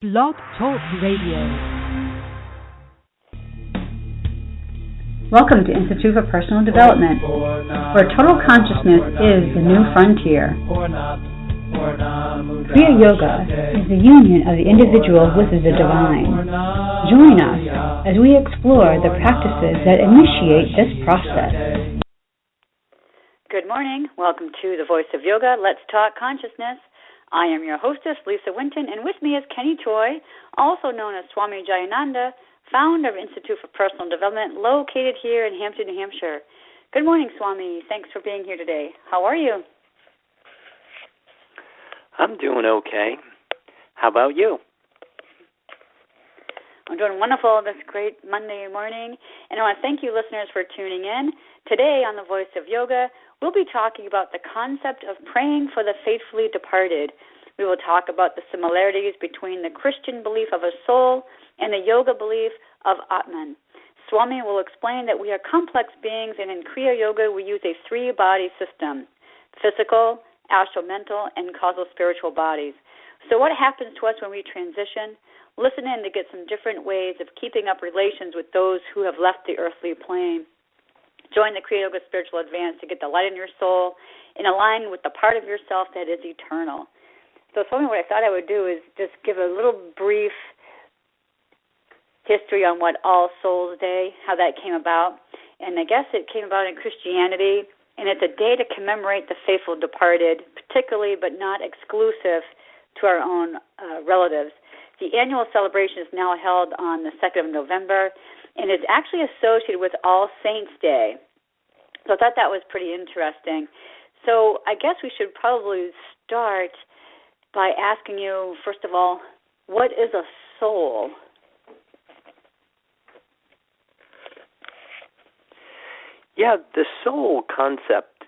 Blog Talk Radio. Welcome to Institute for Personal Development, where total consciousness is the new frontier. Kriya Yoga is the union of the individual with the divine. Join us as we explore the practices that initiate this process. Good morning. Welcome to the Voice of Yoga. Let's talk consciousness. I am your hostess, Lisa Winton, and with me is Kenny Toy, also known as Swami Jayananda, founder of Institute for Personal Development, located here in Hampton, New Hampshire. Good morning, Swami. Thanks for being here today. How are you? I'm doing okay. How about you? I'm doing wonderful this great Monday morning, and I want to thank you, listeners, for tuning in. Today on the Voice of Yoga, we'll be talking about the concept of praying for the faithfully departed. We will talk about the similarities between the Christian belief of a soul and the yoga belief of atman. Swami will explain that we are complex beings, and in Kriya Yoga we use a three-body system: physical, astral, mental, and causal spiritual bodies. So what happens to us when we transition? Listen in to get some different ways of keeping up relations with those who have left the earthly plane. Join the Kriya Yoga Spiritual Advance to get the light in your soul and align with the part of yourself that is eternal. So Swami, what I thought I would do is just give a little brief history on what All Souls Day, how that came about. And I guess it came about in Christianity, and it's a day to commemorate the faithful departed, particularly but not exclusive to our own relatives. The annual celebration is now held on the 2nd of November, and it's actually associated with All Saints' Day. So I thought that was pretty interesting. So I guess we should probably start by asking you, first of all, what is a soul? Yeah, the soul concept,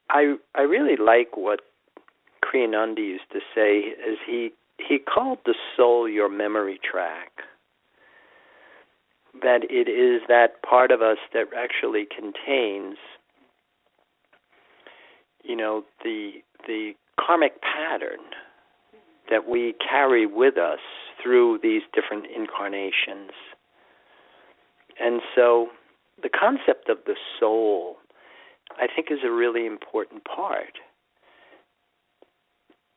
I really like what Jayananda used to say, is he called the soul your memory track. That it is that part of us that actually contains, the karmic pattern that we carry with us through these different incarnations. And so the concept of the soul, I think, is a really important part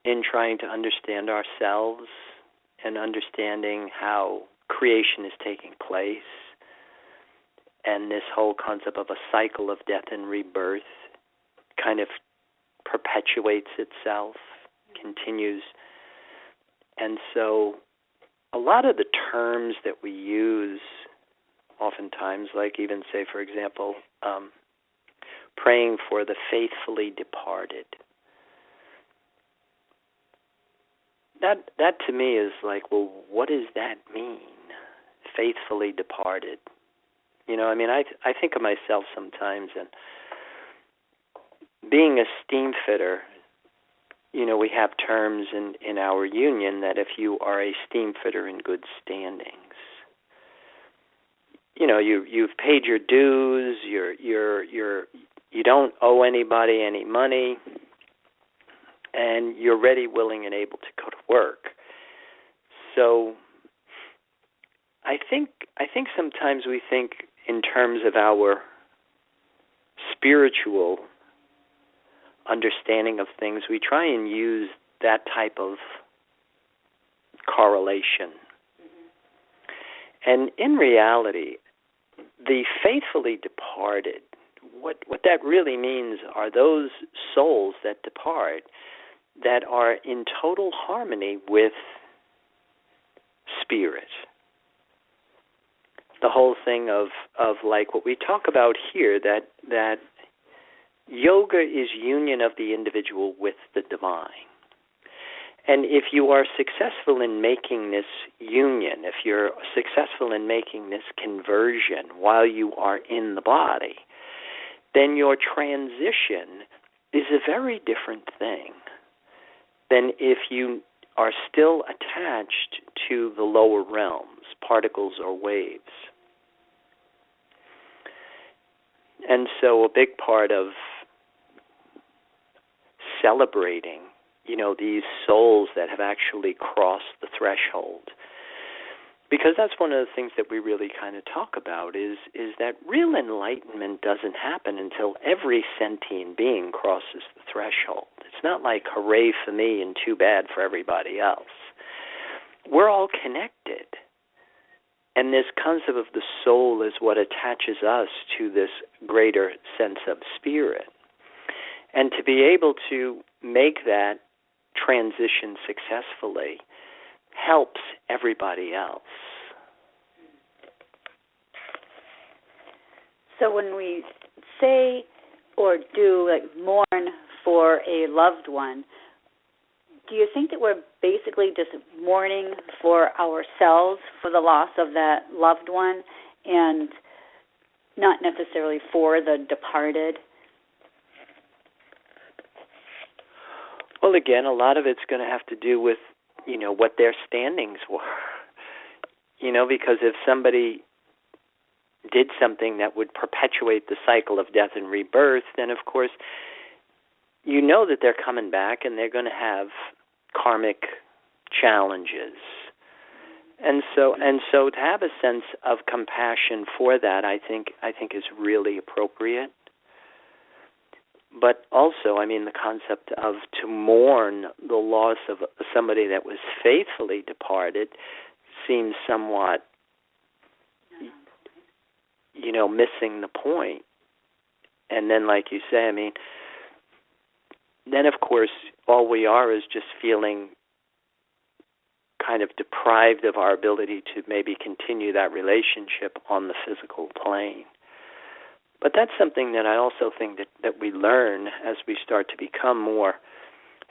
in trying to understand ourselves and understanding how creation is taking place, and this whole concept of a cycle of death and rebirth kind of perpetuates itself, continues. And so a lot of the terms that we use oftentimes, like even say, for example, praying for the faithfully departed, that to me is like, well, what does that mean? Faithfully departed. I think of myself sometimes, and being a steam fitter, we have terms in our union that if you are a steam fitter in good standings, you've paid your dues, you don't owe anybody any money, and you're ready, willing, and able to go to work. So I think sometimes we think in terms of our spiritual understanding of things. We try and use that type of correlation. Mm-hmm. And in reality, the faithfully departed, what that really means are those souls that depart that are in total harmony with spirit. The whole thing of like what we talk about here, that yoga is union of the individual with the divine. And if you are successful in making this union, if you're successful in making this conversion while you are in the body, then your transition is a very different thing than if you are still attached to the lower realms, particles or waves. And so a big part of celebrating, these souls that have actually crossed the threshold Because that's one of the things that we really kind of talk about is that real enlightenment doesn't happen until every sentient being crosses the threshold. It's not like hooray for me and too bad for everybody else. We're all connected. And this concept of the soul is what attaches us to this greater sense of spirit. And to be able to make that transition successfully helps everybody else. So when we say or do like mourn for a loved one, do you think that we're basically just mourning for ourselves for the loss of that loved one and not necessarily for the departed? Well, again, a lot of it's going to have to do with, what their standings were. Because if somebody did something that would perpetuate the cycle of death and rebirth, then, of course, that they're coming back and they're going to have karmic challenges. And so to have a sense of compassion for that, I think is really appropriate. But also, the concept of to mourn the loss of somebody that was faithfully departed seems somewhat, missing the point. And then, like you say, then, of course, all we are is just feeling kind of deprived of our ability to maybe continue that relationship on the physical plane. But that's something that I also think that we learn as we start to become more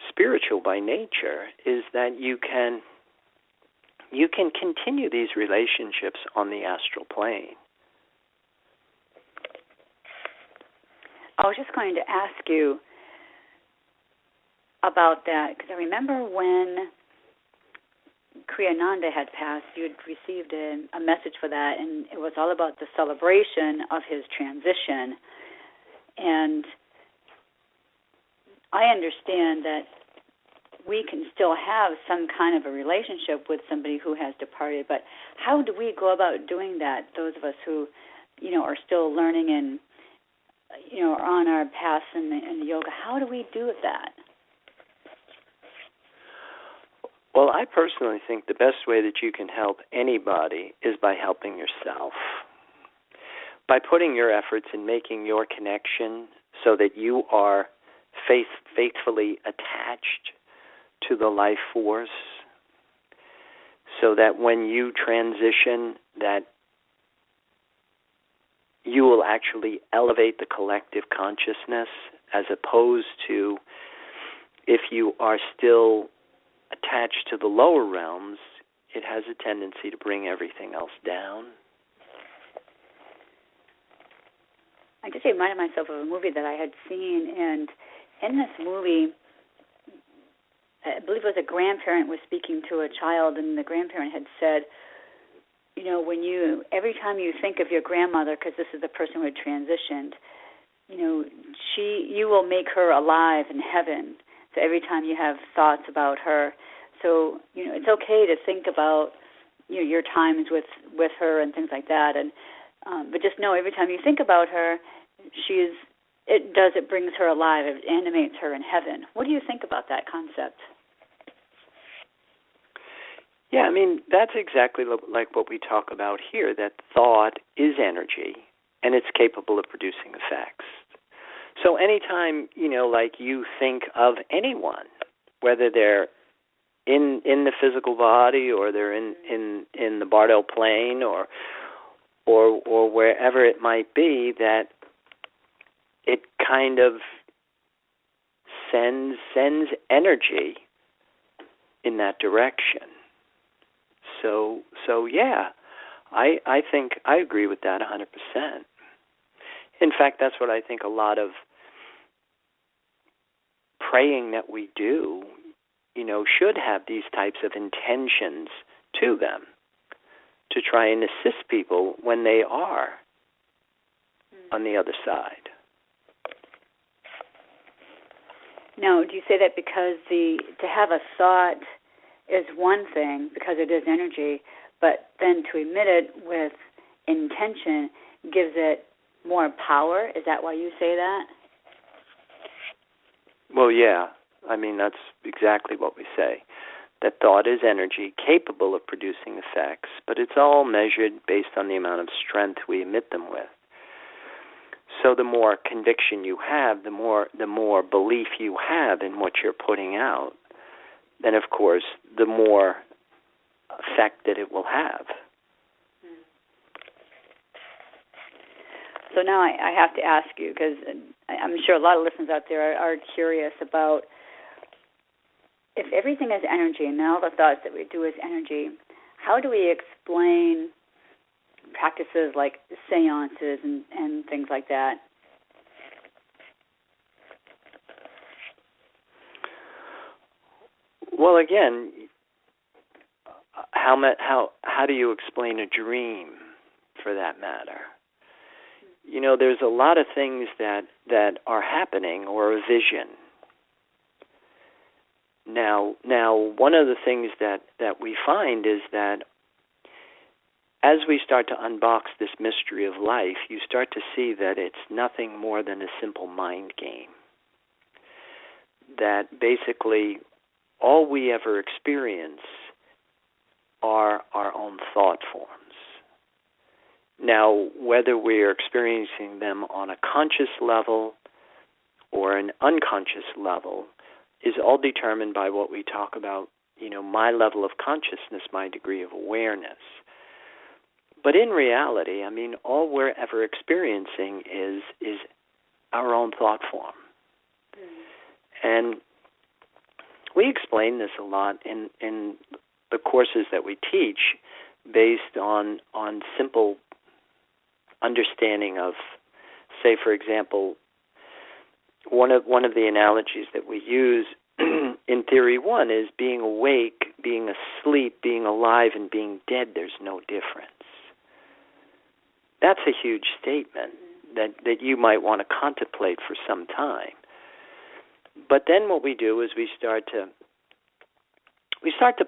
spiritual by nature, is that you can continue these relationships on the astral plane. I was just going to ask you about that, because I remember when Jayananda had passed, you had received a message for that, and it was all about the celebration of his transition. And I understand that we can still have some kind of a relationship with somebody who has departed, but how do we go about doing that, those of us who, are still learning and, are on our paths in the yoga? How do we do that? Well, I personally think the best way that you can help anybody is by helping yourself. By putting your efforts in making your connection so that you are faithfully attached to the life force, so that when you transition, that you will actually elevate the collective consciousness, as opposed to if you are still attached to the lower realms, it has a tendency to bring everything else down. I just reminded myself of a movie that I had seen, and in this movie, I believe it was a grandparent was speaking to a child, and the grandparent had said, every time you think of your grandmother, because this is the person who had transitioned, you will make her alive in heaven. So every time you have thoughts about her, so it's okay to think about your times with her and things like that, and but just know every time you think about her, it brings her alive, it animates her in heaven. What do you think about that concept? Yeah, that's exactly like what we talk about here, that thought is energy, and it's capable of producing effects. So anytime, like you think of anyone, whether they're in the physical body or they're in the Bardell plane or wherever it might be, that it kind of sends energy in that direction. So yeah, I think I agree with that 100%. In fact, that's what I think a lot of praying that we do, should have these types of intentions to them to try and assist people when they are on the other side. Now, do you say that because to have a thought is one thing because it is energy, but then to emit it with intention gives it more power. Is that why you say that? Well, yeah. I mean, that's exactly what we say. That thought is energy capable of producing effects, but it's all measured based on the amount of strength we emit them with. So the more conviction you have, the more belief you have in what you're putting out, then, of course, the more effect that it will have. So now I have to ask you, because I'm sure a lot of listeners out there are curious about, if everything is energy and all the thoughts that we do is energy, how do we explain practices like seances and things like that? Well, again, how do you explain a dream, for that matter? You know, there's a lot of things that are happening, or a vision. Now, one of the things that we find is that as we start to unbox this mystery of life, you start to see that it's nothing more than a simple mind game. That basically all we ever experience are our own thought forms. Now, whether we're experiencing them on a conscious level or an unconscious level is all determined by what we talk about, you know, my level of consciousness, my degree of awareness. But in reality, I mean, all we're ever experiencing is our own thought form. And we explain this a lot in the courses that we teach, based on simple understanding of, say, for example, one of the analogies that we use in theory one is being awake, being asleep, being alive, and being dead. There's no difference. That's a huge statement that you might want to contemplate for some time. But then what we do is we start to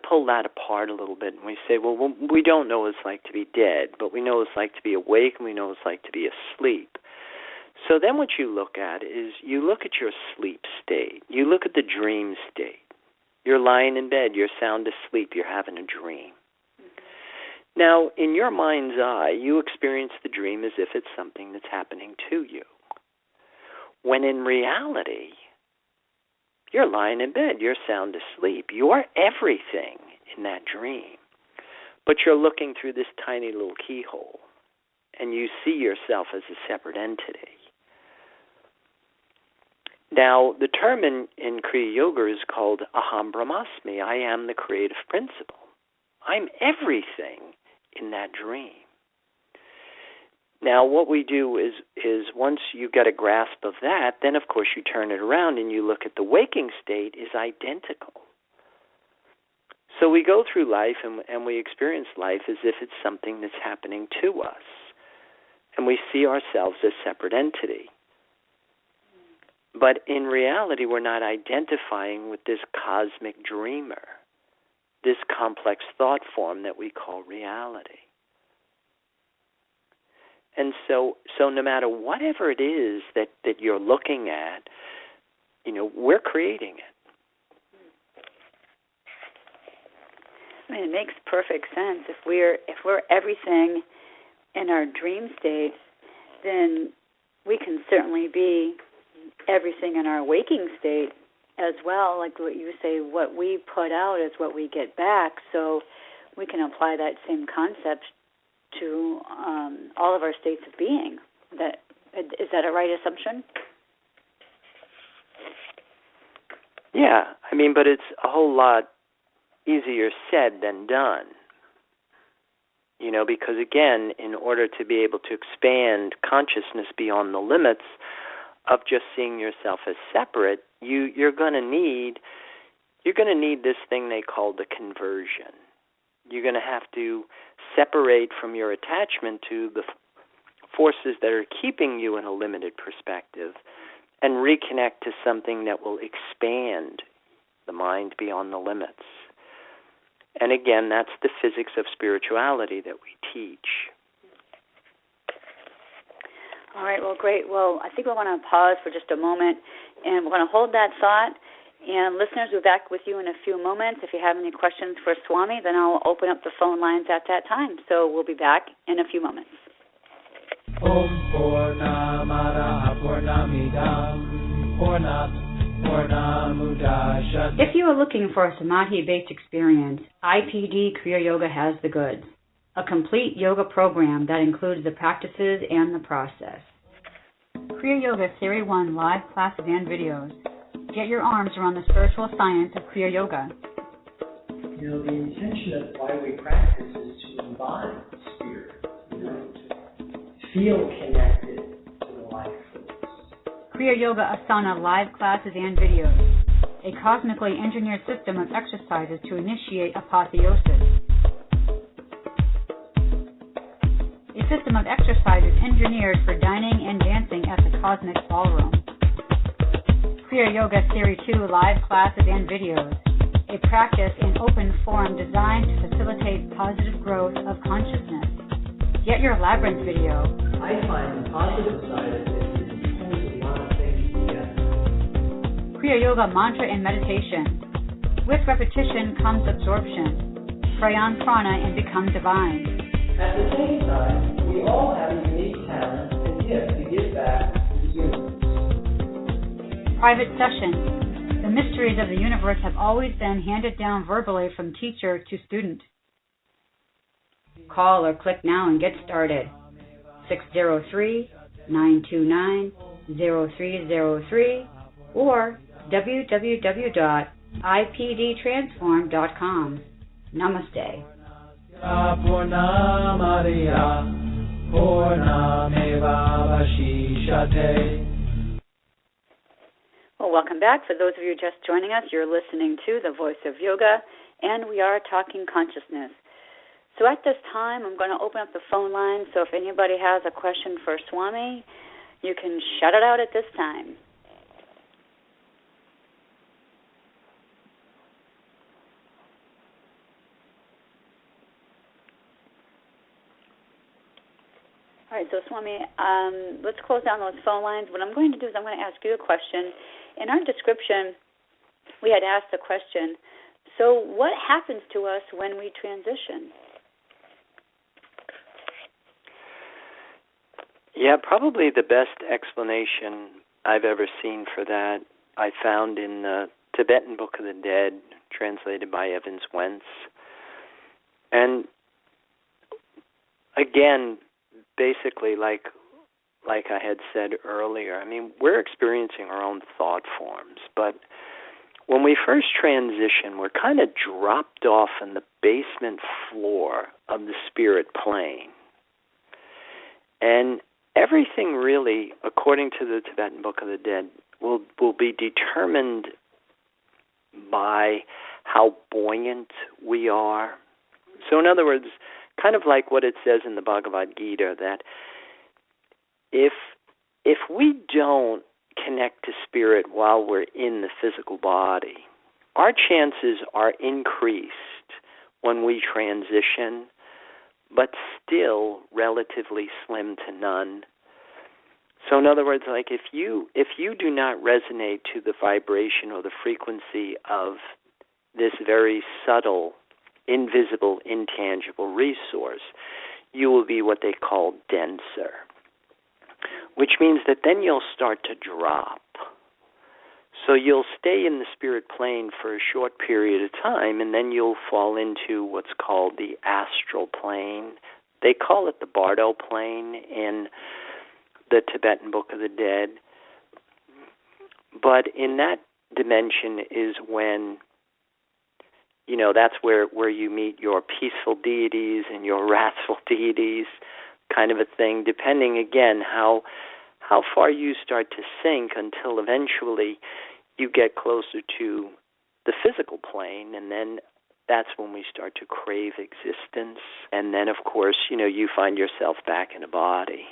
pull that apart a little bit, and we say, well, we don't know what it's like to be dead, but we know what it's like to be awake, and we know what it's like to be asleep. So then what you look at is you look at your sleep state. You look at the dream state. You're lying in bed. You're sound asleep. You're having a dream. Now, in your mind's eye, you experience the dream as if it's something that's happening to you. When in reality, you're lying in bed. You're sound asleep. You're everything in that dream. But you're looking through this tiny little keyhole, and you see yourself as a separate entity. Now, the term in Kriya Yoga is called Aham Brahmasmi. I am the creative principle. I'm everything in that dream. Now, what we do is once you get a grasp of that, then, of course, you turn it around and you look at the waking state is identical. So we go through life and we experience life as if it's something that's happening to us. And we see ourselves as separate entity. But in reality, we're not identifying with this cosmic dreamer, this complex thought form that we call reality. And so no matter whatever it is that you're looking at, you know, we're creating it. I mean, it makes perfect sense. If we're everything in our dream state, then we can certainly be everything in our waking state as well. Like what you say, what we put out is what we get back. So we can apply that same concept to all of our states of being. Is that a right assumption? Yeah, I mean, but it's a whole lot easier said than done. You know, because again, in order to be able to expand consciousness beyond the limits of just seeing yourself as separate, you're going to need this thing they call the conversion. You're going to have to separate from your attachment to the forces that are keeping you in a limited perspective and reconnect to something that will expand the mind beyond the limits. And again, that's the physics of spirituality that we teach. All right, well, great. Well, I think we want to pause for just a moment, and we're going to hold that thought. And listeners, we'll be back with you in a few moments. If you have any questions for Swami, then I'll open up the phone lines at that time. So we'll be back in a few moments. Om Purnamada Purnamidam Purnamudachyate. If you are looking for a Samadhi-based experience, IPD Kriya Yoga has the goods. A complete yoga program that includes the practices and the process. Kriya Yoga Series 1 live classes and videos. Get your arms around the spiritual science of Kriya Yoga. You know, the intention of why we practice is to embody the spirit, to feel connected to the life force. Kriya Yoga Asana live classes and videos. A cosmically engineered system of exercises to initiate apotheosis. A system of exercises engineered for dining and dancing at the Cosmic Ballroom. Kriya Yoga Series 2 live classes and videos. A practice in open forum designed to facilitate positive growth of consciousness. Get your Labyrinth video. I find the positive side of this is it pulls a lot of things together. Kriya Yoga Mantra and Meditation. With repetition comes absorption. Pray on prana and become divine. At the same time, we all have a unique talent and gift to give back to the universe. Private sessions. The mysteries of the universe have always been handed down verbally from teacher to student. Call or click now and get started. 603-929-0303 or www.ipdtransform.com. Namaste. Purnamariya Purnamevavashishate. Well, welcome back. For those of you just joining us, you're listening to The Voice of Yoga, and we are talking consciousness. So at this time, I'm going to open up the phone line, so if anybody has a question for Swami, you can shout it out at this time. All right, so Swami, let's close down those phone lines. What I'm going to do is I'm going to ask you a question. In our description, we had asked the question, so what happens to us when we transition? Yeah, probably the best explanation I've ever seen for that I found in the Tibetan Book of the Dead, translated by Evans Wentz. And again, basically, like I had said earlier, I mean, we're experiencing our own thought forms, but when we first transition, we're kind of dropped off in the basement floor of the spirit plane. And everything really, according to the Tibetan Book of the Dead, will be determined by how buoyant we are. So in other words, kind of like what it says in the Bhagavad Gita, that if we don't connect to spirit while we're in the physical body, our chances are increased when we transition, but still relatively slim to none. So in other words, like if you do not resonate to the vibration or the frequency of this very subtle, invisible, intangible resource, you will be what they call denser, which means that then you'll start to drop. So you'll stay in the spirit plane for a short period of time, and then you'll fall into what's called the astral plane. They call it the Bardo plane in the Tibetan Book of the Dead. But in that dimension is when, that's where you meet your peaceful deities and your wrathful deities, kind of a thing, depending, again, how far you start to sink until eventually you get closer to the physical plane, and then that's when we start to crave existence. And then, of course, you find yourself back in a body.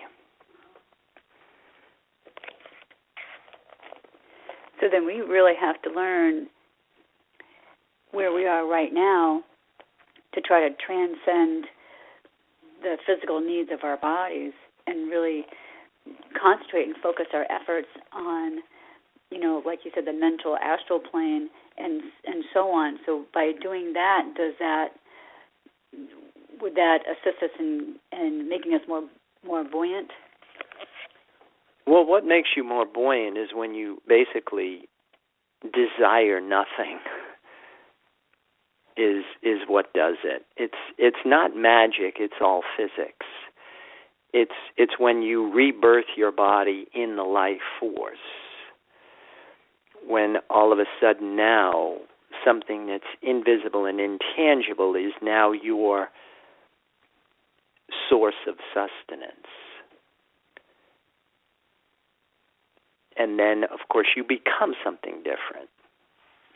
So then we really have to learn where we are right now to try to transcend the physical needs of our bodies and really concentrate and focus our efforts on, like you said, the mental astral plane and so on. So by doing that, would that assist us in making us more buoyant? Well, what makes you more buoyant is when you basically desire nothing. Is what does it. It's not magic. It's all physics. It's when you rebirth your body in the life force. When all of a sudden now something that's invisible and intangible is now your source of sustenance. And then, of course, you become something different.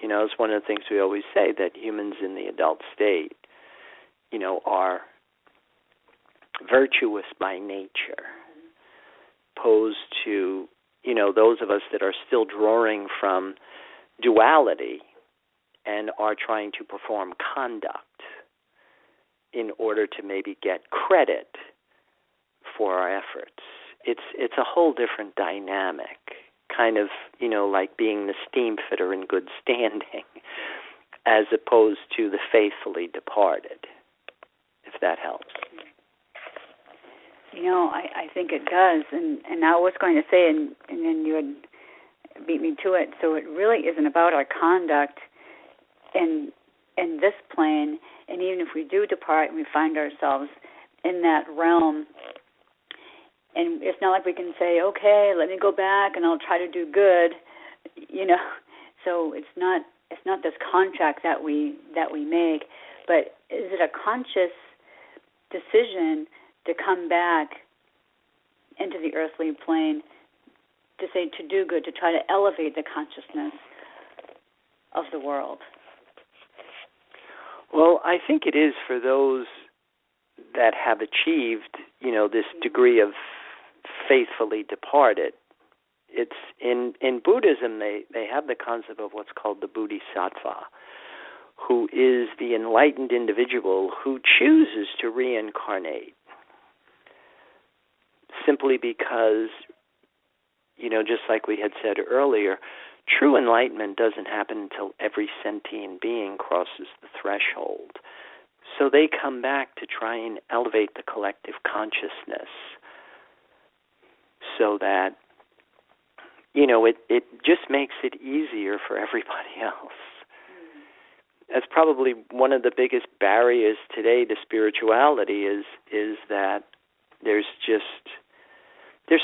It's one of the things we always say, that humans in the adult state, are virtuous by nature, opposed to, those of us that are still drawing from duality and are trying to perform conduct in order to maybe get credit for our efforts. It's a whole different dynamic, kind of, like being the steam fitter in good standing, as opposed to the faithfully departed, if that helps. I think it does, and I was going to say, and then you would beat me to it, so it really isn't about our conduct in this plane, and even if we do depart and we find ourselves in that realm, and it's not like we can say, okay, let me go back and I'll try to do good, so it's not this contract that we make, but is it a conscious decision to come back into the earthly plane, to do good, to try to elevate the consciousness of the world? Well, I think it is for those that have achieved, this degree of faithfully departed. It's in Buddhism, they have the concept of what's called the Bodhisattva, who is the enlightened individual who chooses to reincarnate simply because, just like we had said earlier, true enlightenment doesn't happen until every sentient being crosses the threshold. So they come back to try and elevate the collective consciousness so that, it just makes it easier for everybody else. That's probably one of the biggest barriers today to spirituality is that there's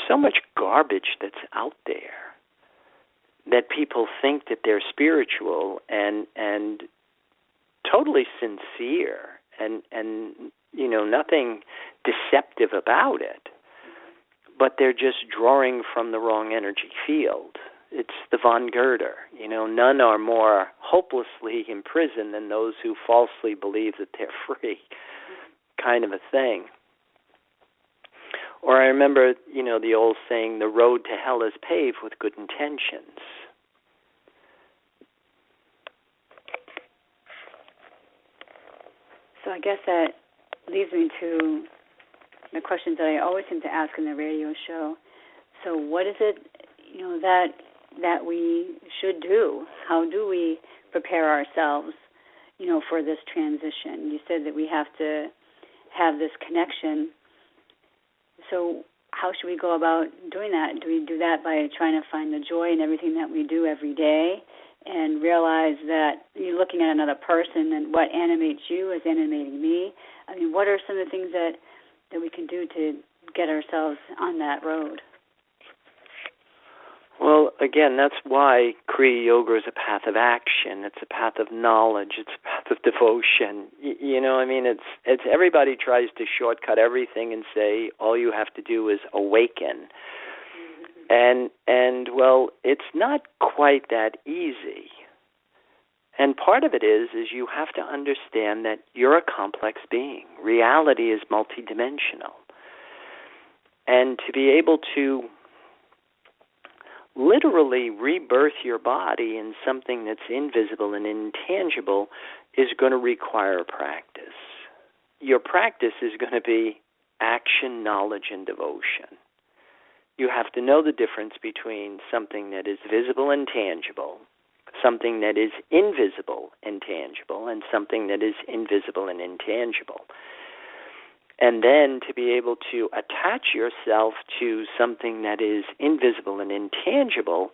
so much garbage that's out there that people think that they're spiritual and totally sincere and nothing deceptive about it, but they're just drawing from the wrong energy field. It's the Von Goethe, none are more hopelessly imprisoned than those who falsely believe that they're free, kind of a thing. Or I remember, the old saying, the road to hell is paved with good intentions. So I guess that leads me to the questions that I always seem to ask in the radio show. So what is it, that we should do? How do we prepare ourselves, for this transition? You said that we have to have this connection. So how should we go about doing that? Do we do that by trying to find the joy in everything that we do every day and realize that you're looking at another person and what animates you is animating me? I mean, what are some of the things that we can do to get ourselves on that road? Well, again, that's why Kriya Yoga is a path of action. It's a path of knowledge. It's a path of devotion. It's everybody tries to shortcut everything and say all you have to do is awaken. And well, it's not quite that easy. And part of it is you have to understand that you're a complex being. Reality is multidimensional. And to be able to literally rebirth your body in something that's invisible and intangible is going to require practice. Your practice is going to be action, knowledge, and devotion. You have to know the difference between something that is visible and tangible, something that is invisible and tangible, and something that is invisible and intangible. And then to be able to attach yourself to something that is invisible and intangible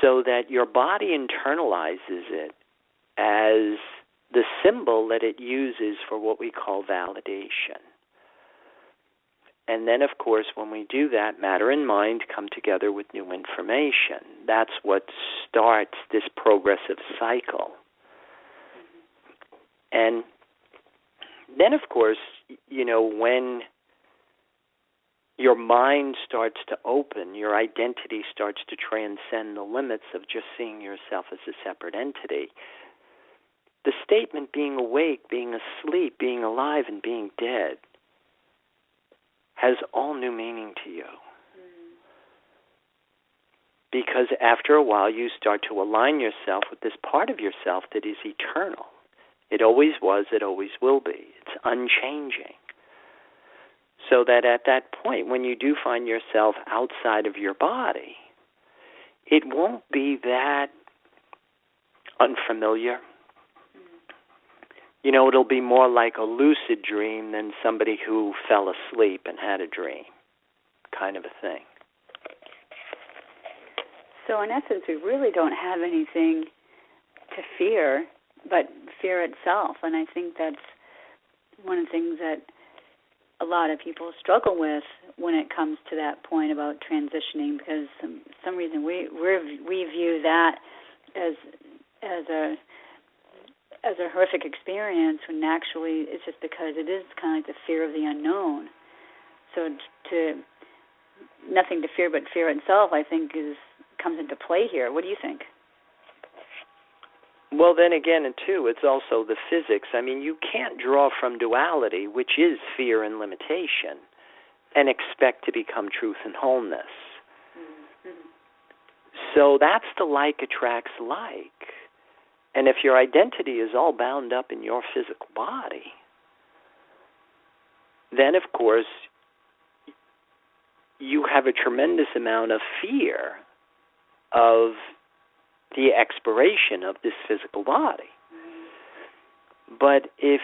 so that your body internalizes it as the symbol that it uses for what we call validation. And then, of course, when we do that, matter and mind come together with new information. That's what starts this progressive cycle. And then, of course, when your mind starts to open, your identity starts to transcend the limits of just seeing yourself as a separate entity. The statement being awake, being asleep, being alive, and being dead has all new meaning to you. Because after a while, you start to align yourself with this part of yourself that is eternal. It always was, it always will be. It's unchanging. So that at that point, when you do find yourself outside of your body, it won't be that unfamiliar. It'll be more like a lucid dream than somebody who fell asleep and had a dream, kind of a thing. So in essence, we really don't have anything to fear but fear itself. And I think that's one of the things that a lot of people struggle with when it comes to that point about transitioning, because some reason we view that as a horrific experience, when actually it's just because it is kind of like the fear of the unknown. So nothing to fear but fear itself, I think, comes into play here. What do you think? Well, then again, and too, it's also the physics. I mean, you can't draw from duality, which is fear and limitation, and expect to become truth and wholeness. Mm-hmm. So that's the like attracts like. And if your identity is all bound up in your physical body, then, of course, you have a tremendous amount of fear of the expiration of this physical body. But if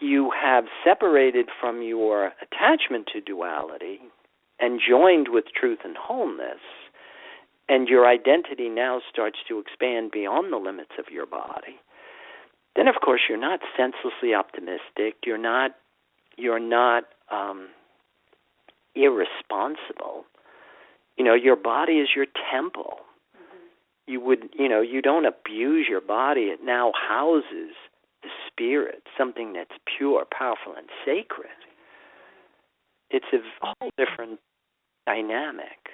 you have separated from your attachment to duality and joined with truth and wholeness, and your identity now starts to expand beyond the limits of your body, then of course you're not senselessly optimistic. You're not irresponsible. Your body is your temple. You don't abuse your body. It now houses the spirit, something that's pure, powerful, and sacred. It's a whole different dynamic.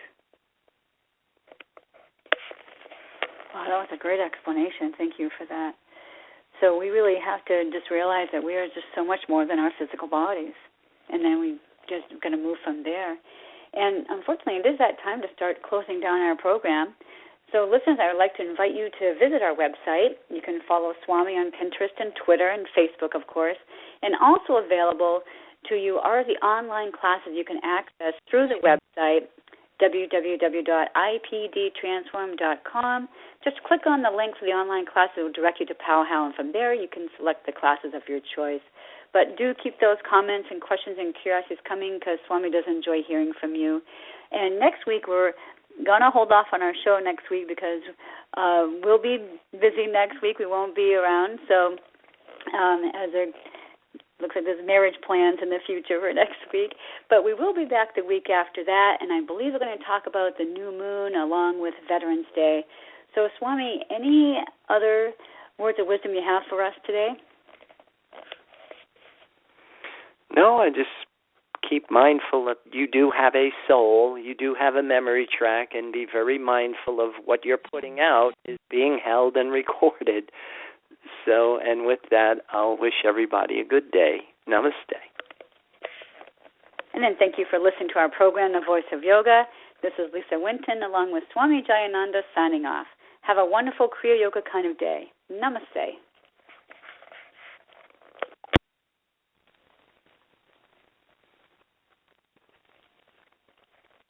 Wow, that was a great explanation. Thank you for that. So we really have to just realize that we are just so much more than our physical bodies. And then we just going to move from there. And unfortunately, it is that time to start closing down our program. So listeners, I would like to invite you to visit our website. You can follow Swami on Pinterest and Twitter and Facebook, of course. And also available to you are the online classes you can access through the website, www.ipdtransform.com. Just click on the link for the online class. It will direct you to Powwow, and from there you can select the classes of your choice. But do keep those comments and questions and curiosities coming, because Swami does enjoy hearing from you. And next week we're going to hold off on our show next week because we'll be busy next week. We won't be around. So as there looks like there's marriage plans in the future for next week. But we will be back the week after that, and I believe we're going to talk about the new moon along with Veterans Day. So, Swami, any other words of wisdom you have for us today? No, I just keep mindful that you do have a soul, you do have a memory track, and be very mindful of what you're putting out is being held and recorded. So, and with that, I'll wish everybody a good day. Namaste. And then thank you for listening to our program, The Voice of Yoga. This is Lisa Winton along with Swami Jayananda signing off. Have a wonderful Kriya Yoga kind of day. Namaste.